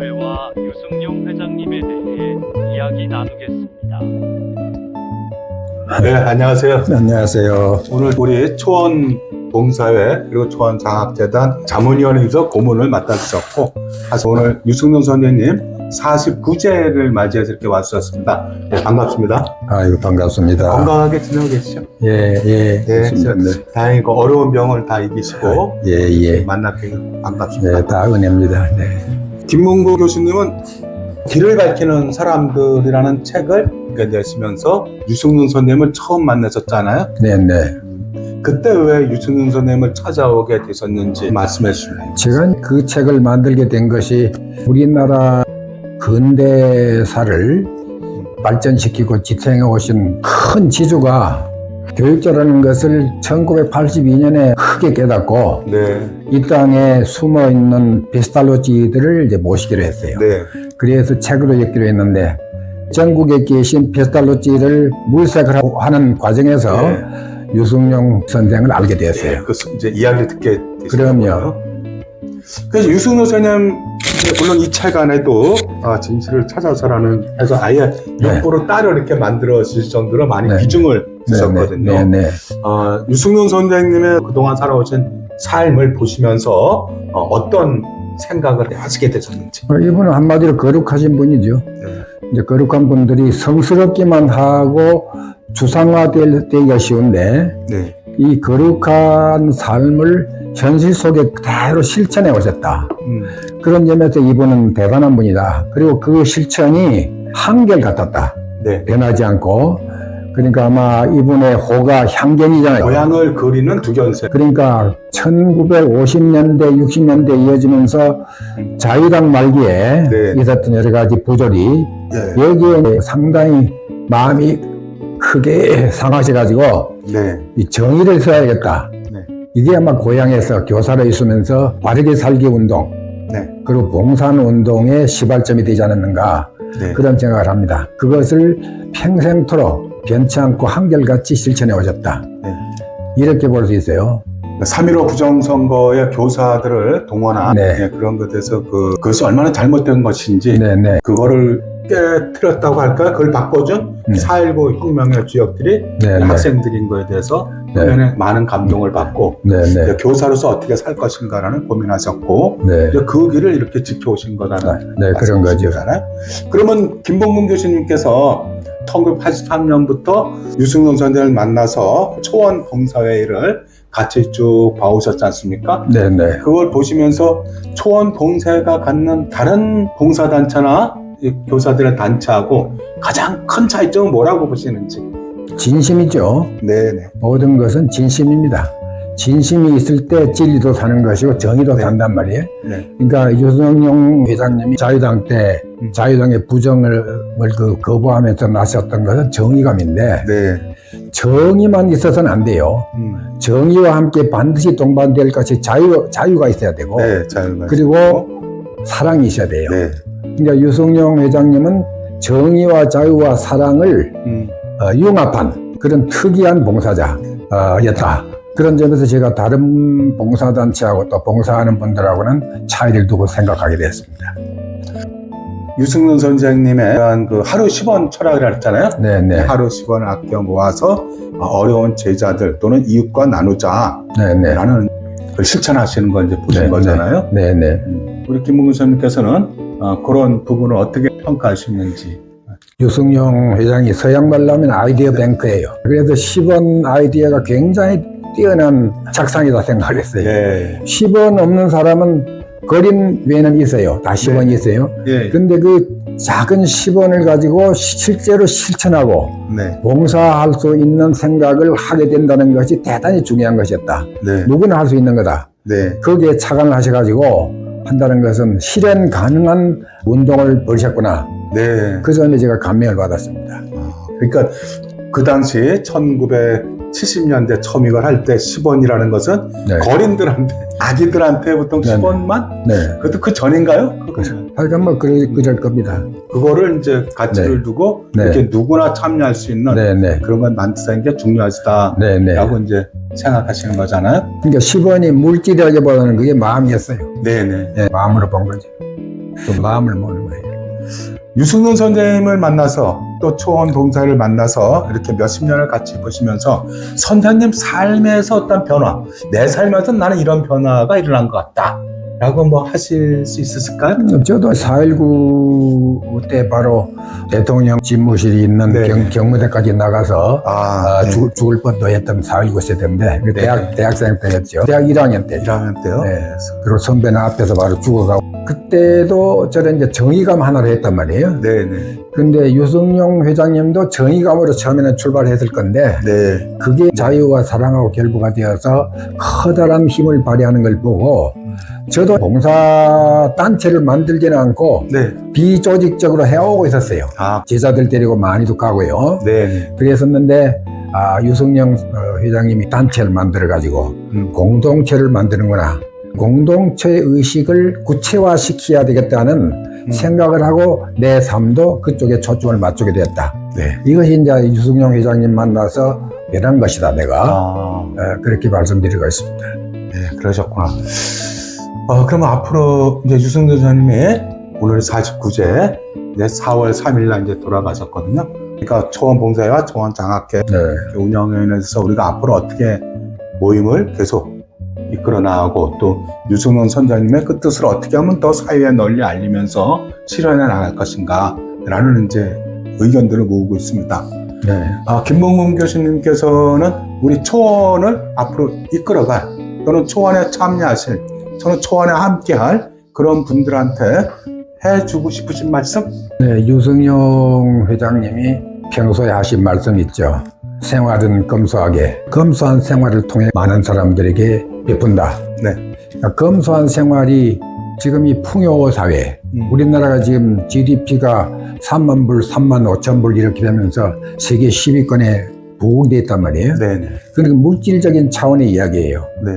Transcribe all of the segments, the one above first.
봉사회와 유승용 회장님에 대해 이야기 나누겠습니다. 네, 안녕하세요. 안녕하세요. 오늘 우리 초원 봉사회 그리고 초원 장학재단 자문위원회에서 고문을 맡아주셨고, 사실 오늘 유승용 선생님 49제를 맞이해서 이렇게 왔었습니다. 네, 반갑습니다. 아이고, 반갑습니다. 건강하게 지내고 계시죠? 네. 다행히 그 어려운 병을 다 이기시고 예. 만나게 반갑습니다. 네, 다 은혜입니다. 네. 김문구 교수님은 길을 밝히는 사람들이라는 책을 내시면서 유승용 선생님을 처음 만나셨잖아요. 네. 그때 왜 유승용 선생님을 찾아오게 되셨는지 말씀해 주실래요? 제가 그 책을 만들게 된 것이 우리나라 근대사를 발전시키고 지탱해 오신 큰 지주가 교육자라는 것을 1982년에 크게 깨닫고 네. 이 땅에 숨어 있는 베스탈로치들을 이제 모시기로 했어요. 네. 그래서 책으로 엮기로 했는데, 전국에 계신 베스탈로치를 물색을 하는 과정에서 유승용 선생을 알게 되었어요. 네. 그 이제 이야기를 듣게 그럼요. 되셨고요. 그래서 유승용 선생님, 물론 이 책 안에도 진실을 찾아서라는 해서 아예 역부로 따로 이렇게 만들어질 정도로 많이 비중을 두셨거든요. 네. 유승용 선생님의 그동안 살아오신 삶을 보시면서 어떤 생각을 하시게 되셨는지. 이분은 한마디로 거룩하신 분이죠. 이제 거룩한 분들이 성스럽기만 하고 주상화되기가 쉬운데, 이 거룩한 삶을 현실 속에 그대로 실천해 오셨다. 그런 점에서 이분은 대단한 분이다. 그리고 그 실천이 한결같았다. 변하지 않고. 그러니까 아마 이분의 호가 향견이잖아요. 모양을 그리는 두견세. 그러니까 1950년대, 60년대 이어지면서 자유당 말기에 있었던 여러 가지 부조리, 여기에 상당히 마음이 크게 상하셔가지고 이 정의를 써야겠다. 이게 아마 고향에서 교사로 있으면서 바르게 살기 운동, 그리고 봉산운동의 시발점이 되지 않았는가, 그런 생각을 합니다. 그것을 평생토록 변치 않고 한결같이 실천해 오셨다. 이렇게 볼 수 있어요. 3.15 부정선거의 교사들을 동원한 그런 것에서 그것이 얼마나 잘못된 것인지 그거를 깨트렸다고 할까요? 그걸 바꿔준 4.19 혁명의 주역들이 학생들인 거에 대해서 많은 감동을 받고 교사로서 어떻게 살 것인가라는 고민하셨고 그 길을 이렇게 지켜오신 거라는 그런 거죠. 그러면 김봉문 교수님께서 1983년부터 유승용 선생을 만나서 초원 봉사회를 같이 쭉 봐오셨지 않습니까? 그걸 보시면서 초원 봉사회가 갖는 다른 봉사단체나 교사들의 단체하고 가장 큰 차이점은 뭐라고 보시는지? 진심이죠. 모든 것은 진심입니다. 진심이 있을 때 진리도 사는 것이고 정의도 산단 말이에요. 그러니까 유승용 회장님이 자유당 때 자유당의 부정을 거부하면서 나섰던 것은 정의감인데 정의만 있어서는 안 돼요. 정의와 함께 반드시 동반될 것이 자유가 있어야 되고 그리고 사랑이 있어야 돼요. 그러니까 유승용 회장님은 정의와 자유와 사랑을 융합한 그런 특이한 봉사자였다. 그런 점에서 제가 다른 봉사단체하고 또 봉사하는 분들하고는 차이를 두고 생각하게 됐습니다. 유승용 선생님의 그 하루 10원 철학이라 했잖아요. 하루 10원을 아껴 모아서 어려운 제자들 또는 이웃과 나누자 라는 걸 실천하시는 걸 이제 보신 거잖아요. 우리 김문구 선생님께서는 그런 부분을 어떻게 평가하시는지. 유승용 회장이 서양 말로 하면 아이디어 뱅크예요. 그래서 10원 아이디어가 굉장히 뛰어난 작상이다 생각을 했어요. 10원 없는 사람은 거린 외에는 있어요. 다 10원이 있어요. 근데 그 작은 10원을 가지고 실제로 실천하고 봉사할 수 있는 생각을 하게 된다는 것이 대단히 중요한 것이었다. 누구나 할 수 있는 거다. 거기에 착안을 하셔가지고 한다는 것은 실현 가능한 운동을 벌이셨구나. 그 점에 제가 감명을 받았습니다. 그러니까 그 당시 1970년대 처음 이걸 할 때 10원이라는 것은 거린들한테, 아기들한테 보통 10원만? 그것도 그 전인가요? 하여간 뭐 그럴 겁니다. 그거를 이제 가치를 두고 이렇게 누구나 참여할 수 있는 그런 걸 만드는 게 중요하다 라고 이제 생각하시는 거잖아요. 그러니까 10원이 물질이라기보다는 그게 마음이었어요. 마음으로 본 거죠. 또 마음을 모는 거예요. 유승윤 선생님을 만나서 또 초원 동사를 만나서 이렇게 몇십 년을 같이 보시면서 선생님 삶에서 어떤 변화, 내 삶에서 나는 이런 변화가 일어난 것 같다 라고 뭐 하실 수 있었을까요? 저도 4.19 때 바로 대통령 집무실이 있는 네. 경무대까지 나가서 네. 죽을 뻔도 했던 4.19 세대인데 그 네. 대학생 때였죠. 대학 1학년 때. 1학년 때요? 네. 그리고 선배는 앞에서 바로 죽어가고 그때도 저는 이제 정의감 하나로 했단 말이에요. 네네. 근데 유승용 회장님도 정의감으로 처음에는 출발했을 건데 네. 그게 자유와 사랑하고 결부가 되어서 커다란 힘을 발휘하는 걸 보고 저도 봉사단체를 만들지는 않고 네. 비조직적으로 해오고 있었어요. 아, 제자들 데리고 많이도 가고요. 네. 그랬었는데 유승용 회장님이 단체를 만들어가지고 공동체를 만드는구나. 공동체 의식을 구체화시켜야 되겠다는 생각을 하고 내 삶도 그쪽에 초점을 맞추게 됐다. 네. 이것이 이제 유승용 회장님 만나서 변한 것이다. 내가 그렇게 말씀드리고 있습니다. 네, 그러셨구나. 그러면 앞으로 이제 유승윤 선생님이 오늘 49제 이제 4월 3일날 이제 돌아가셨거든요. 그러니까 초원 봉사회와 초원 장학회 운영위원회에서 우리가 앞으로 어떻게 모임을 계속 이끌어 나가고 또 유승윤 선장님의 그 뜻을 어떻게 하면 더 사회에 널리 알리면서 실현해 나갈 것인가 라는 이제 의견들을 모으고 있습니다. 네. 김봉문 교수님께서는 우리 초원을 앞으로 이끌어갈 또는 초원에 참여하실 저는 초원에 함께할 그런 분들한테 해주고 싶으신 말씀? 네, 유승용 회장님이 평소에 하신 말씀 있죠. 생활은 검소하게, 검소한 생활을 통해 많은 사람들에게 베푼다. 네. 검소한 생활이 지금 이 풍요 사회, 우리나라가 지금 GDP가 3만 불, 3만 5천 불 이렇게 되면서 세계 10위권에 부흥되어 있단 말이에요. 네네. 그러니까 물질적인 차원의 이야기예요. 네.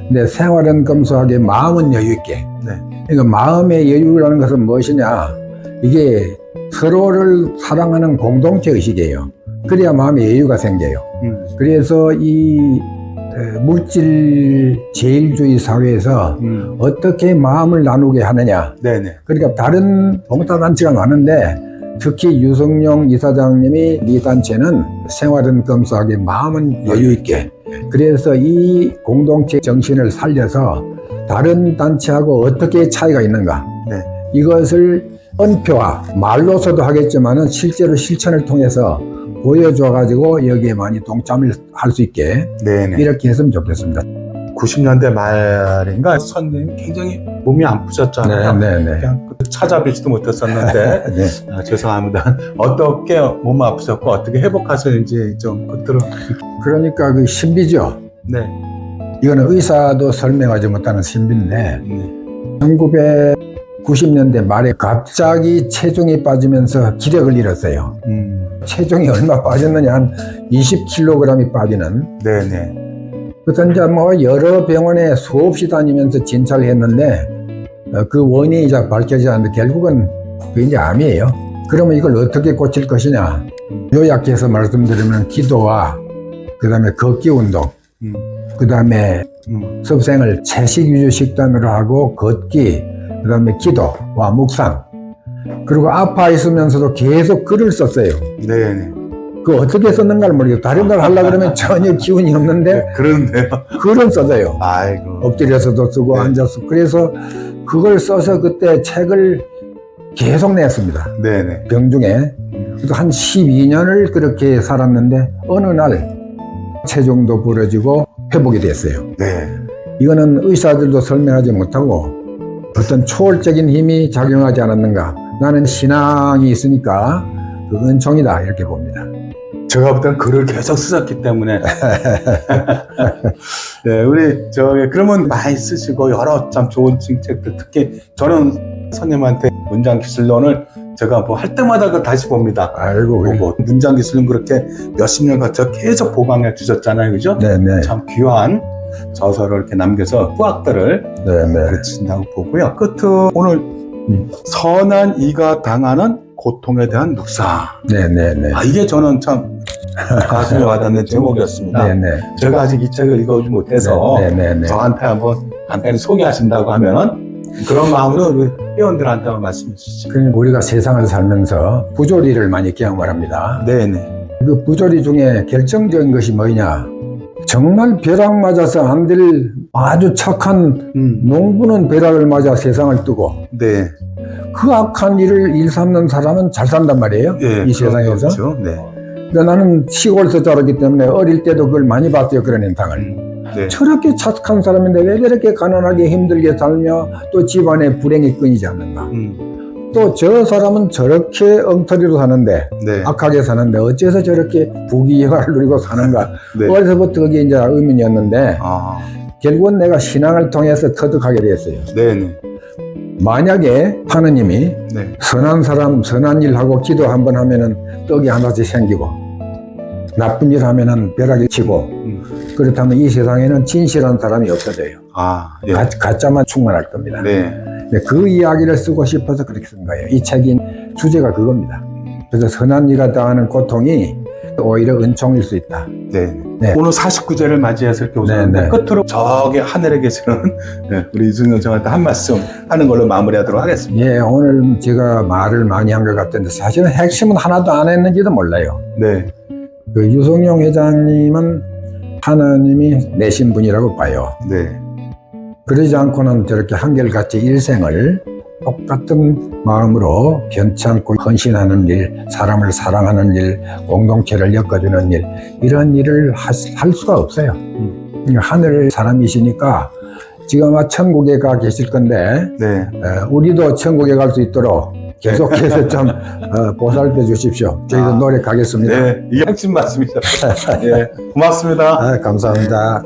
근데 생활은 검소하게, 마음은 여유 있게. 네. 그러니까 마음의 여유라는 것은 무엇이냐? 이게 서로를 사랑하는 공동체 의식이에요. 그래야 마음의 여유가 생겨요. 그래서 이 물질 제일주의 사회에서 어떻게 마음을 나누게 하느냐. 네네. 그러니까 다른 봉사단체가 많은데 특히 유승용 이사장님이 이 단체는 생활은 검소하게 마음은 여유 있게. 그래서 이 공동체 정신을 살려서 다른 단체하고 어떻게 차이가 있는가. 네. 이것을 언표화, 말로서도 하겠지만은 실제로 실천을 통해서 보여줘가지고 여기에 많이 동참을 할 수 있게 네네. 이렇게 했으면 좋겠습니다. 90년대 말인가 선생님이 굉장히 몸이 안 푸셨잖아요. 네네. 그냥 찾아뵙지도 못했었는데 네. 죄송합니다. 어떻게 몸 아프셨고 어떻게 회복하셨는지 좀 그들은 그러니까 그 신비죠. 네. 이거는 의사도 설명하지 못하는 신비인데 1990년대 말에 갑자기 체중이 빠지면서 기력을 잃었어요. 체중이 얼마 빠졌느냐 한 20kg이 빠지는. 네네. 그래서 이제 뭐 여러 병원에 수없이 다니면서 진찰을 했는데 그 원인이 이제 밝혀지지 않는데 결국은 그게 이제 암이에요. 그러면 이걸 어떻게 고칠 것이냐. 요약해서 말씀드리면 기도와 그 다음에 걷기 운동, 그 다음에 섭생을 채식 위주 식단으로 하고 걷기, 그 다음에 기도와 묵상, 그리고 아파 있으면서도 계속 글을 썼어요. 네네. 그 어떻게 썼는가를 모르겠어요. 다른 걸 하려고 그러면 전혀 기운이 없는데 그런데요. 글은 써져요. 아이고. 엎드려서도 쓰고 네. 앉아서. 그래서 그걸 써서 그때 책을 계속 냈습니다. 네네. 병중에. 그래서 한 12년을 그렇게 살았는데 어느 날 체중도 부러지고 회복이 됐어요. 네. 이거는 의사들도 설명하지 못하고 어떤 초월적인 힘이 작용하지 않았는가. 나는 신앙이 있으니까 그 은총이다 이렇게 봅니다. 제가 볼 땐 글을 계속 쓰셨기 때문에. 네, 우리, 그러면 많이 쓰시고, 여러 참 좋은 책들, 특히 저는 선생님한테 문장기술론을 제가 뭐 할 때마다 그걸 다시 봅니다. 아이고, 보고. 문장기술론 그렇게 몇십 년 거쳐 계속 보강해 주셨잖아요. 그죠? 네네. 참 귀한 저서를 이렇게 남겨서 후학들을 네네. 가르친다고 보고요. 끝으로 오늘 선한 이가 당하는 고통에 대한 묵상. 네네네. 이게 저는 참 가슴에 와닿는 제목이었습니다. 네네. 제가 아직 이 책을 읽어보지 못해서 네네네. 저한테 한번 간단히 소개하신다고 하면 그런 마음으로 회원들한테 한번 말씀해 주시죠. 그러니까 우리가 세상을 살면서 부조리를 많이 경험합니다. 네네. 그 부조리 중에 결정적인 것이 뭐냐? 정말 벼락 맞아서 안 될 아주 착한 농부는 벼락을 맞아 세상을 뜨고 네. 그 악한 일 삼는 사람은 잘 산단 말이에요. 예, 이 세상에서. 그렇죠. 네. 그러니까 나는 시골에서 자랐기 때문에 어릴 때도 그걸 많이 봤어요. 그런 인상을. 네. 저렇게 착한 사람인데 왜 저렇게 가난하게 힘들게 살며 또 집안에 불행이 끊이지 않는가. 또 저 사람은 저렇게 엉터리로 사는데 네. 악하게 사는데 어째서 저렇게 부귀영화를 누리고 사는가. 네. 어려서부터 그게 이제 의문이었는데 아. 결국은 내가 신앙을 통해서 터득하게 됐어요. 네네. 만약에 하느님이 네. 선한 사람 선한 일 하고 기도 한번 하면은 떡이 하나씩 생기고 나쁜 일 하면은 벼락이 치고 그렇다면 이 세상에는 진실한 사람이 없어져요. 아, 예. 가짜만 충만할 겁니다. 네. 근데 그 이야기를 쓰고 싶어서 그렇게 쓴 거예요. 이 책인 주제가 그겁니다. 그래서 선한 일 하다 하는 고통이 오히려 은총일 수 있다. 네. 네. 오늘 49제를 맞이해서 이렇게 오셨는데 네. 끝으로 저기 하늘에 계시는 네, 우리 이승용 정한테 한 말씀 하는 걸로 마무리하도록 하겠습니다. 예, 오늘 제가 말을 많이 한 것 같은데 사실은 핵심은 하나도 안 했는지도 몰라요. 네. 그 유성용 회장님은 하나님이 내신 분이라고 봐요. 네. 그러지 않고는 저렇게 한결같이 일생을 똑같은 마음으로 변치 않고 헌신하는 일, 사람을 사랑하는 일, 공동체를 엮어주는 일, 이런 일을 할 수가 없어요. 하늘 사람이시니까 지금 아마 천국에 가 계실 건데 네. 우리도 천국에 갈 수 있도록 계속해서 좀 보살펴 주십시오. 저희도 노력하겠습니다. 네. 이게 핵심 말씀이죠. 예. 고맙습니다. 감사합니다.